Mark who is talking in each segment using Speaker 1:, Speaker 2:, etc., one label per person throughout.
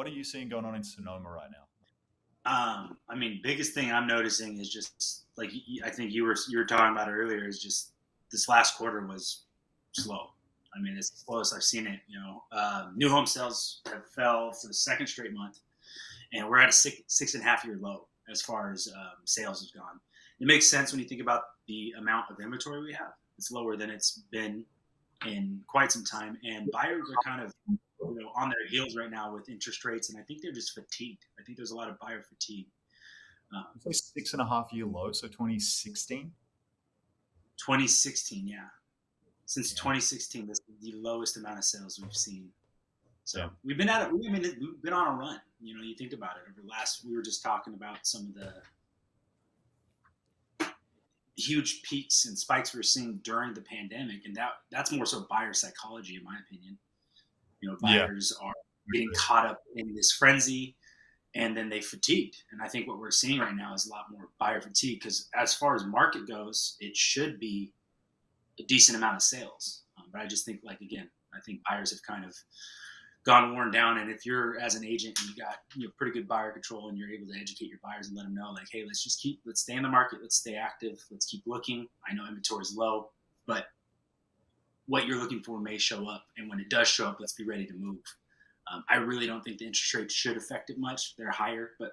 Speaker 1: what are you seeing going on in Sonoma right now?
Speaker 2: I mean, biggest thing I'm noticing is just like I think you were talking about earlier is just this last quarter was slow. I mean, it's the slowest I've seen it. New home sales have fell for the second straight month, and we're at a 6.5 year low as far as sales has gone. It makes sense when you think about the amount of inventory we have. It's lower than it's been in quite some time, and buyers are kind of on their heels right now with interest rates, and I think they're just fatigued. I think there's a lot of buyer fatigue. Um,
Speaker 1: It's like 6.5 year low, so 2016.
Speaker 2: 2016, yeah, since
Speaker 1: Yeah,
Speaker 2: 2016, this is the lowest amount of sales we've seen.
Speaker 1: yeah,
Speaker 2: So we've been at it. I mean, we've been on a run. You think about it. Over the last, we were just talking about some of the huge peaks and spikes we were seeing during the pandemic, and that's more so buyer psychology, in my opinion.
Speaker 1: yeah.
Speaker 2: Buyers are getting caught up in this frenzy, and then they fatigued. And I think what we're seeing right now is a lot more buyer fatigue because as far as market goes, it should be a decent amount of sales. But I just think, like, again, I think buyers have kind of gone worn down. And if you're as an agent and you got pretty good buyer control and you're able to educate your buyers and let them know, like, hey, let's stay in the market, let's stay active, let's keep looking. I know inventory is low, but what you're looking for may show up, and when it does show up, let's be ready to move. I really don't think the interest rates should affect it much. They're higher, but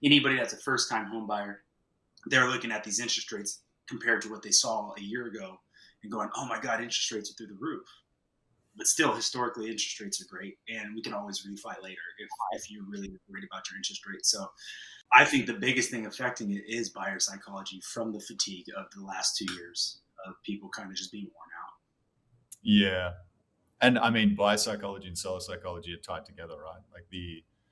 Speaker 2: anybody that's a first-time home buyer, they're looking at these interest rates compared to what they saw a year ago and going, "Oh my God, interest rates are through the roof." But still, historically, interest rates are great, and we can always refi later if you're really worried about your interest rate. So, I think the biggest thing affecting it is buyer psychology from the fatigue of the last 2 years of people kind of just being worn out.
Speaker 1: Yeah. And I mean, buyer psychology and seller psychology are tied together, right?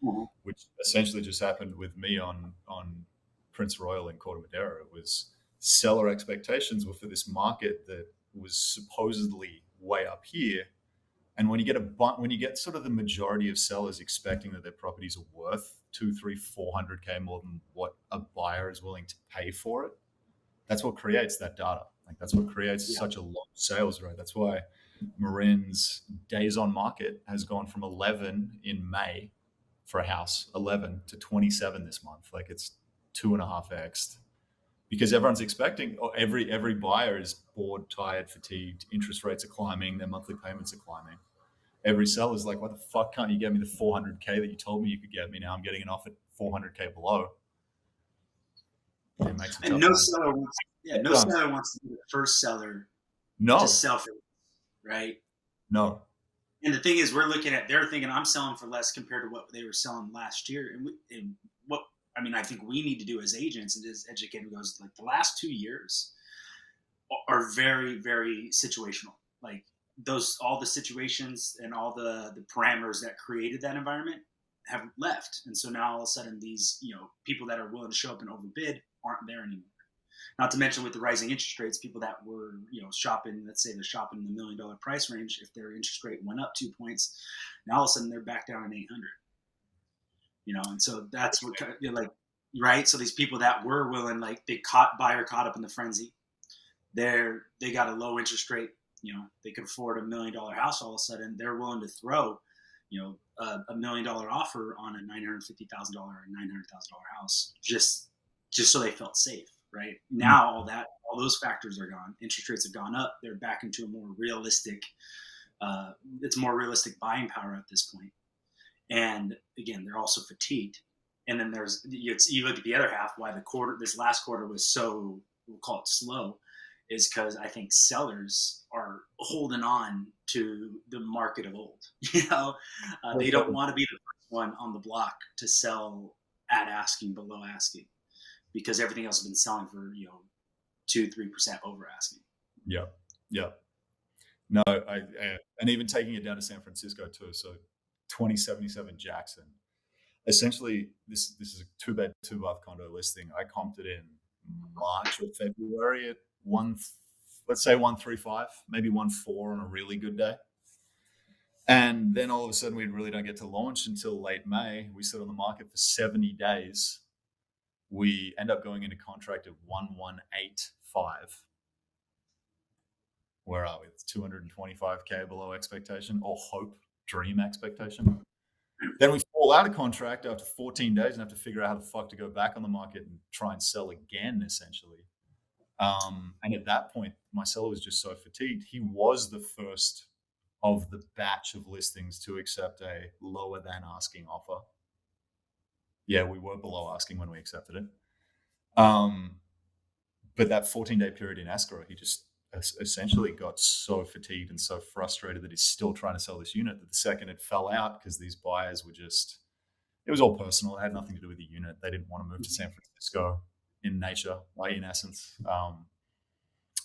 Speaker 2: Mhm.
Speaker 1: Which essentially just happened with me on Prince Royal in Corte Madera. It was seller expectations were for this market that was supposedly way up here. And when you get sort of the majority of sellers expecting that their properties are worth two, three, 400K more than what a buyer is willing to pay for it, that's what creates that data. Like that's what creates
Speaker 2: Yeah.
Speaker 1: such a low sales rate. That's why Marin's days on market has gone from 11 in May for a house, 11 to 27 this month. Like it's 2.5x because everyone's expecting, or every buyer is bored, tired, fatigued. Interest rates are climbing, their monthly payments are climbing. Every seller's like, "What the fuck can't you get me the 400K that you told me you could get me? Now I'm getting an offer 400K below." It makes it
Speaker 2: And
Speaker 1: tough to
Speaker 2: no
Speaker 1: understand.
Speaker 2: seller wants to be the first seller to
Speaker 1: No,
Speaker 2: sell for, right?
Speaker 1: no,
Speaker 2: And the thing is, they're thinking I'm selling for less compared to what they were selling last year. And what, I mean, I think we need to do as agents and as educators goes, like the last 2 years are very, very situational. Like all the situations and all the parameters that created that environment have left. And so now all of a sudden these, people that are willing to show up and overbid aren't there anymore. Not to mention with the rising interest rates, people that were, shopping, let's say they're shopping in the $1 million price range, if their interest rate went up 2 points, now all of a sudden they're back down in 800. And so that's what like, right. So these people that were willing, like buyer caught up in the frenzy. They got a low interest rate. They could afford $1 million house. All of a sudden, they're willing to throw, $1 million offer on a $950,000 or $900,000 house just so they felt safe. Right now, all those factors are gone. Interest rates have gone up. They're back into a more realistic. It's more realistic buying power at this point. And again, they're also fatigued. And then you look at the other half. Why this last quarter was so, we'll call it slow, is because I think sellers are holding on to the market of old. They don't want to be the first one on the block to sell at asking, below asking, because everything else has been selling for 2-3% over asking.
Speaker 1: yeah, yeah. No, and even taking it down to San Francisco too. So 2077 Jackson. Essentially, this is a two-bed, two-bath condo listing. I comped it in March or February at let's say 135, maybe 1.4 on a really good day. And then all of a sudden, we really don't get to launch until late May. We sit on the market for 70 days. We end up going into contract at 1185. Where are we? It's 225K below expectation or hope, dream expectation. Then we fall out of contract after 14 days and have to figure out how the fuck to go back on the market and try and sell again, essentially. And at that point, my seller was just so fatigued. He was the first of the batch of listings to accept a lower than asking offer. Yeah, we were below asking when we accepted it. But that 14-day period in escrow, he just essentially got so fatigued and so frustrated that he's still trying to sell this unit that the second it fell out, because these buyers were just, it was all personal. It had nothing to do with the unit. They didn't want to move to San Francisco in nature, like in essence.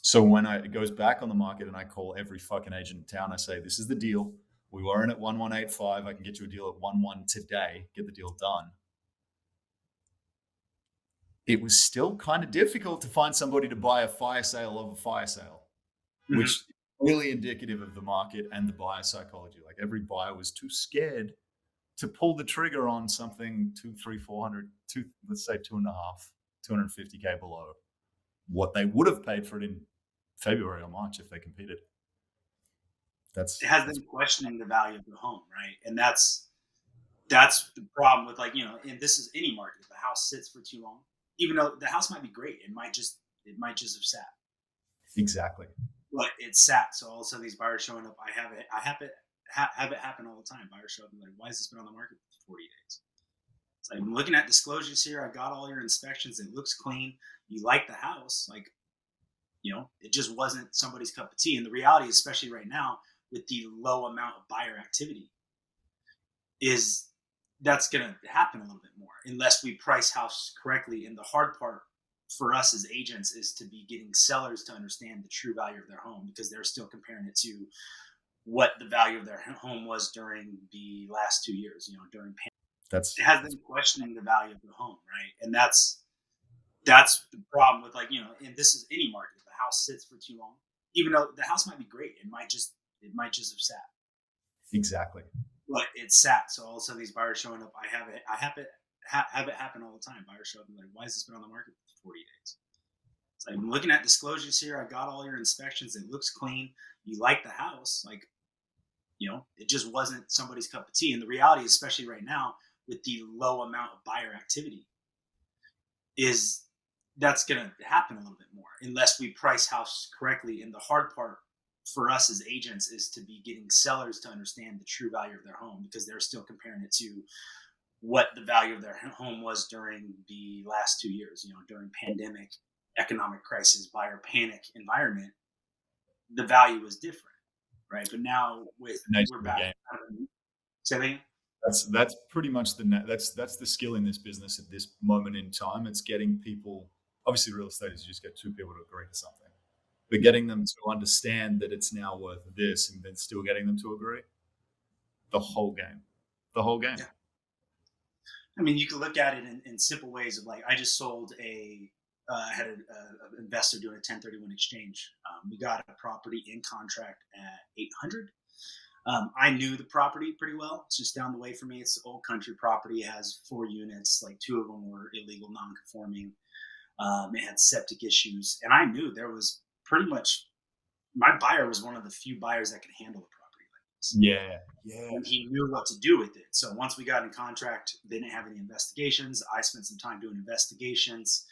Speaker 1: So when it goes back on the market and I call every fucking agent in town, I say, this is the deal. We were in at 1185. I can get you a deal at 11 today. Get the deal done. It was still kind of difficult to find somebody to buy a fire sale of a fire sale, which is really indicative of the market and the buyer psychology. Like every buyer was too scared to pull the trigger on something 200, 300, 400, let's say 2.5, 250K below what they would have paid for it in February or March if they competed.
Speaker 2: It has them questioning the value of the home, right? And that's the problem with, like, and this is any market. If the house sits for too long, even though the house might be great, it might just have sat.
Speaker 1: Exactly.
Speaker 2: But it sat. So all of a sudden these buyers showing up. I have it happen all the time. Buyers show up and like, why has this been on the market for 40 days? It's like, I'm looking at disclosures here. I got all your inspections. It looks clean. You like the house. Like, it just wasn't somebody's cup of tea. And the reality, especially right now, with the low amount of buyer activity, is that's going to happen a little bit more unless we price house correctly. And the hard part for us as agents is to be getting sellers to understand the true value of their home, because they're still comparing it to what the value of their home was during the last 2 years, during pandemic. It has them questioning the value of the home, right? And that's the problem with, like, and this is any market. If the house sits for too long, even though the house might be great, it might just have sat.
Speaker 1: Exactly.
Speaker 2: But it sat. So all of a sudden these buyers showing up. I have it happen all the time. Buyers show up and like, why has this been on the market for 40 days? It's like, I'm looking at disclosures here. I got all your inspections. It looks clean. You like the house. Like, it just wasn't somebody's cup of tea. And the reality, especially right now, with the low amount of buyer activity, is that's going to happen a little bit more unless we price house correctly. And the hard part for us as agents is to be getting sellers to understand the true value of their home, because they're still comparing it to what the value of their home was during the last 2 years, during pandemic, economic crisis, buyer panic environment. The value was different, right? But now we're back. Say that again?
Speaker 1: That's pretty much that's the skill in this business at this moment in time. It's getting people, obviously real estate is you just get two people to agree to something, but getting them to understand that it's now worth this and then still getting them to agree. The whole game. Yeah.
Speaker 2: I mean, you can look at it in simple ways of, like, I just sold had an investor doing a 1031 exchange. We got a property in contract at 800. I knew the property pretty well. It's just down the way from me. It's an old country property. It has 4 units. Like 2 of them were illegal, non-conforming. It had septic issues. And I knew there was pretty much, my buyer was one of the few buyers that could handle the property like this.
Speaker 1: Yeah.
Speaker 2: And he knew what to do with it. So once we got in contract, they didn't have any investigations. I spent some time doing investigations.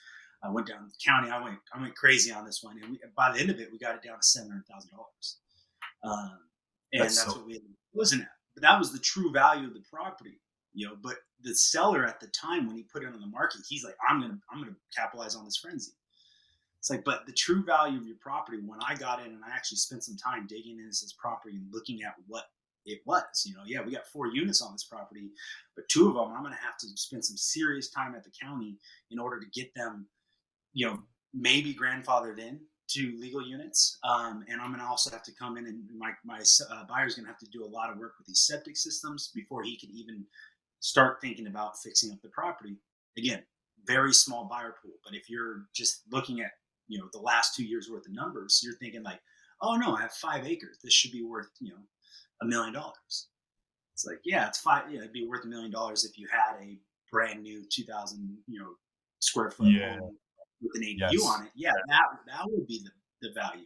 Speaker 2: I went down to the county. I went crazy on this one. And by the end of it, we got it down to $700,000. And that's what we wasn't at. But that was the true value of the property, But the seller at the time, when he put it on the market, he's like, I'm gonna capitalize on this frenzy. It's like, but the true value of your property, when I got in and I actually spent some time digging into this property and looking at what it was, we got 4 units on this property, but 2 of them, I'm going to have to spend some serious time at the county in order to get them, maybe grandfathered in to legal units. And I'm going to also have to come in, and my buyer's going to have to do a lot of work with these septic systems before he can even start thinking about fixing up the property. Again, very small buyer pool. But if you're just looking at, the last 2 years worth of numbers, you're thinking like, oh no, I have 5 acres. This should be worth, $1 million. It's like, yeah, it'd be worth $1 million if you had a brand new 2,000, square foot home with an ADU on it. Yeah, that would be the value.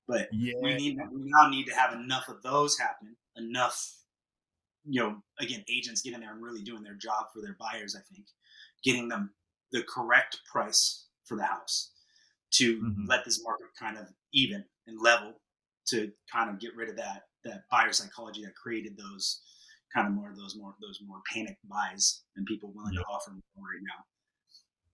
Speaker 2: But we now need to have enough of those happen, enough again, agents getting there and really doing their job for their buyers. I think getting them the correct price for the house to
Speaker 1: Hmm.
Speaker 2: let this market kind of even and level, to kind of get rid of that buyer psychology that created those kind of those more panic buys and people willing to
Speaker 1: Yeah.
Speaker 2: offer more right now.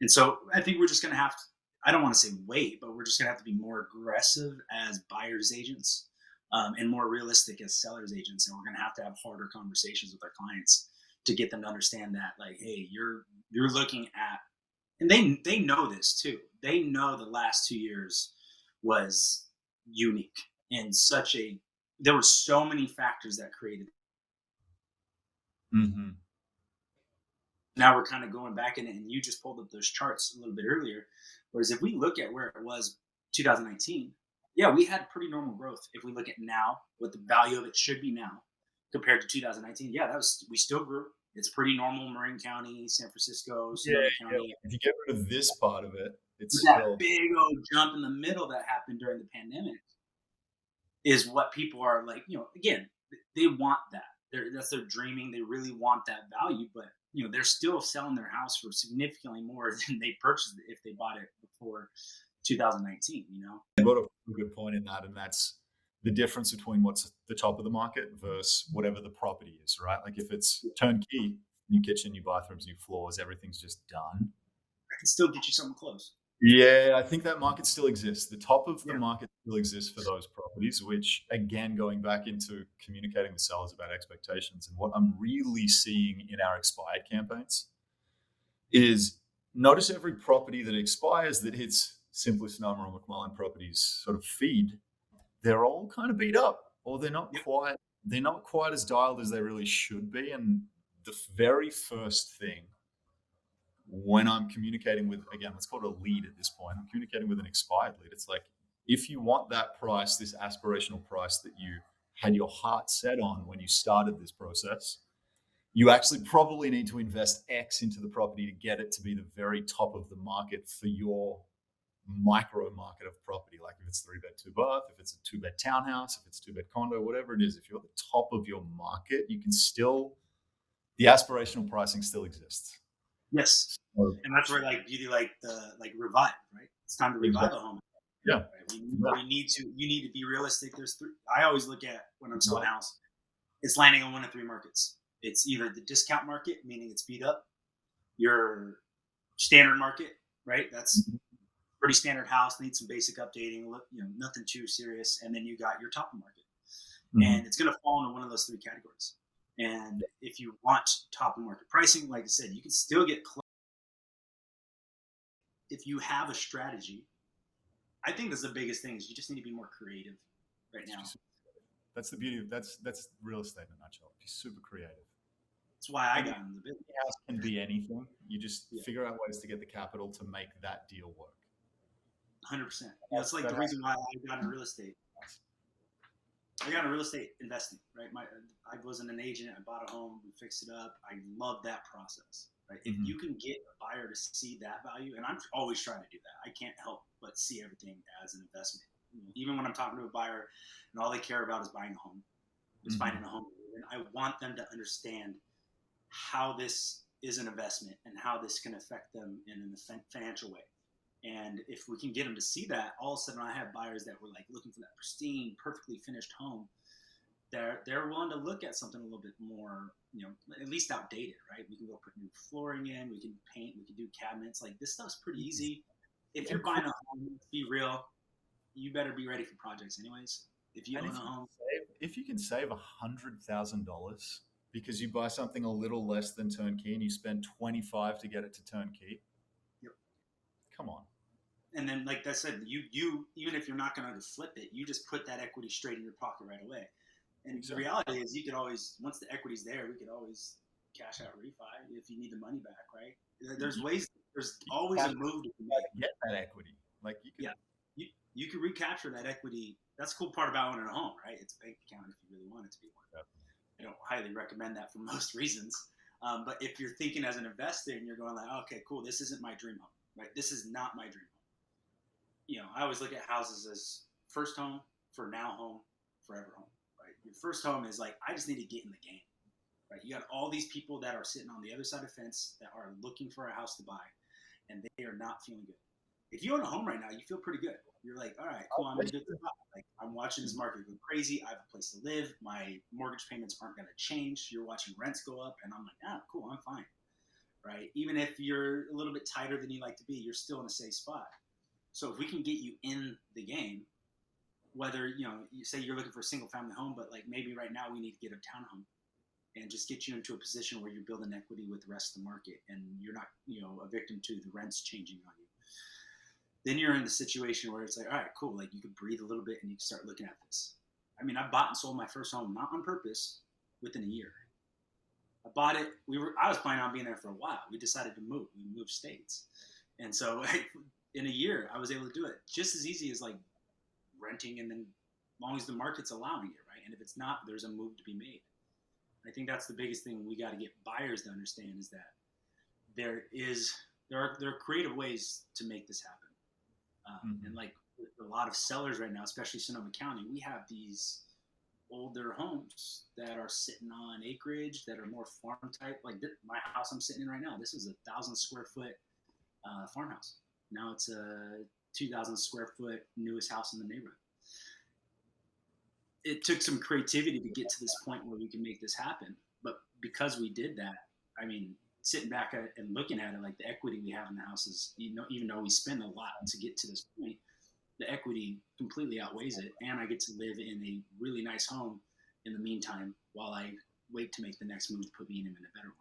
Speaker 2: And so I think we're just going to have to, I don't want to say wait, but we're just going to have to be more aggressive as buyers agents, and more realistic as sellers agents. And we're going to have harder conversations with our clients to get them to understand that, like, hey, you're looking at, and they know this too. They know the last 2 years was unique in such a, there were so many factors that created.
Speaker 1: Hmm.
Speaker 2: Now we're kind of going back in it, and you just pulled up those charts a little bit earlier. Whereas if we look at where it was 2019, yeah, we had pretty normal growth. If we look at now, what the value of it should be now compared to 2019, yeah, that was, we still grew. It's pretty normal. Marin County, San Francisco,
Speaker 1: Yeah,
Speaker 2: Sonoma
Speaker 1: yeah.
Speaker 2: County.
Speaker 1: If you get rid of this part of it,
Speaker 2: But
Speaker 1: it's
Speaker 2: that
Speaker 1: still.
Speaker 2: big old jump in the middle that happened during the pandemic is what people are like. Again, they want that. That's their dreaming. They really want that value, but they're still selling their house for significantly more than they purchased it if they bought it before 2019.
Speaker 1: You brought up a good point in that, and that's the difference between what's at the top of the market versus whatever the property is, right? Like if it's turnkey, new kitchen, new bathrooms, new floors, everything's just done.
Speaker 2: I can still get you something close.
Speaker 1: Yeah, I think that market still exists. The top of the
Speaker 2: Yeah.
Speaker 1: market still exists for those properties, which again, going back into communicating with sellers about expectations, and what I'm really seeing in our expired campaigns is, notice every property that expires that hits Simply Sonoma or McMullen Properties sort of feed, they're all kind of beat up, or
Speaker 2: Yep.
Speaker 1: they're not quite as dialed as they really should be. And the very first thing when I'm communicating with, again, let's call it a lead at this point, I'm communicating with an expired lead. It's like, if you want that price, this aspirational price that you had your heart set on when you started this process, you actually probably need to invest X into the property to get it to be the very top of the market for your micro market of property. Like if it's 3 bed, 2 bath, if it's a 2 bed townhouse, if it's 2 bed condo, whatever it is, if you're at the top of your market, you can still, the aspirational pricing still exists.
Speaker 2: Yes.
Speaker 1: So,
Speaker 2: And that's where like beauty, like the like revive, right? It's time to revive a
Speaker 1: exactly.
Speaker 2: home.
Speaker 1: Yeah.
Speaker 2: Right? We need to, you need to be realistic. There's three. I always look at when I'm selling a house, it's landing on one of three markets. It's either the discount market, meaning it's beat up, your standard market, right? That's pretty standard house, needs some basic updating, nothing too serious. And then you got your top of market.
Speaker 1: Mm-hmm.
Speaker 2: And it's going to fall into one of those three categories. And if you want top of market pricing, like I said, you can still get close. If you have a strategy, I think that's the biggest thing, is you just need to be more creative right now.
Speaker 1: That's the beauty of, that's real estate in a nutshell. Be super creative.
Speaker 2: That's why I got into the business.
Speaker 1: House can be anything. You just
Speaker 2: Yeah.
Speaker 1: figure out ways to get the capital to make that deal work.
Speaker 2: 100%. It's like the reason why I got into real estate. I got into real estate investing, right? I wasn't an agent. I bought a home, we fixed it up. I love that process, right? If you can get a buyer to see that value, and I'm always trying to do that. I can't help but see everything as an investment. Even when I'm talking to a buyer and all they care about is buying a home, is finding a home, and I want them to understand how this is an investment and how this can affect them in a financial way. And if we can get them to see that, all of a sudden I have buyers that were like looking for that pristine, perfectly finished home. They're willing to look at something a little bit more, at least outdated, right? We can go put new flooring in, we can paint, we can do cabinets. Like, this stuff's pretty easy. If you're buying a home, let's be real, you better be ready for projects anyways. If you own a home,
Speaker 1: if you can save $100,000 because you buy something a little less than turnkey and you spend 25 to get it to turnkey,
Speaker 2: yep.
Speaker 1: Come on.
Speaker 2: And then, like I said, you even if you're not going to flip it, you just put that equity straight in your pocket right away. And exactly. The reality is, you could always, once the equity's there, we could always cash out refi if you need the money back, right? There's ways. There's always a move to
Speaker 1: get that equity. Like you could,
Speaker 2: you can recapture that equity. That's the cool part about owning a home, right? It's a bank account if you really want it to be one. Yep. I don't highly recommend that for most reasons. But if you're thinking as an investor and you're going like, okay, cool, this isn't my dream home, right? This is not my dream home. I always look at houses as first home, for now home, forever home, right? Your first home is like, I just need to get in the game. right? You got all these people that are sitting on the other side of the fence that are looking for a house to buy, and they are not feeling good. If you own a home right now, you feel pretty good. You're like, all right, cool, I'm in a good spot. Like, I'm watching this market go crazy. I have a place to live. My mortgage payments aren't going to change. You're watching rents go up, and I'm like, ah, cool, I'm fine, right? Even if you're a little bit tighter than you like to be, you're still in a safe spot. So if we can get you in the game, whether, you know, you say you're looking for a single family home, but like maybe right now we need to get a townhome and just get you into a position where you're building equity with the rest of the market and you're not, you know, a victim to the rents changing on you. Then you're in the situation where it's like, all right, cool. Like you could breathe a little bit and you can start looking at this. I mean, I bought and sold my first home, not on purpose, within a year. I bought it. I was planning on being there for a while. We decided to move. We moved states. And so in a year, I was able to do it just as easy as like renting, and then as long as the market's allowing it, right? And if it's not, there's a move to be made. I think that's the biggest thing we got to get buyers to understand, is that there are creative ways to make this happen. And like a lot of sellers right now, especially Sonoma County, we have these older homes that are sitting on acreage that are more farm type. Like my house I'm sitting in right now, this is 1,000 square foot farmhouse. Now it's a 2,000 square foot newest house in the neighborhood. It took some creativity to get to this point where we can make this happen. But because we did that, I mean, sitting back and looking at it, like the equity we have in the house is, you know, even though we spend a lot to get to this point, the equity completely outweighs it. And I get to live in a really nice home in the meantime while I wait to make the next move to put me in a better one.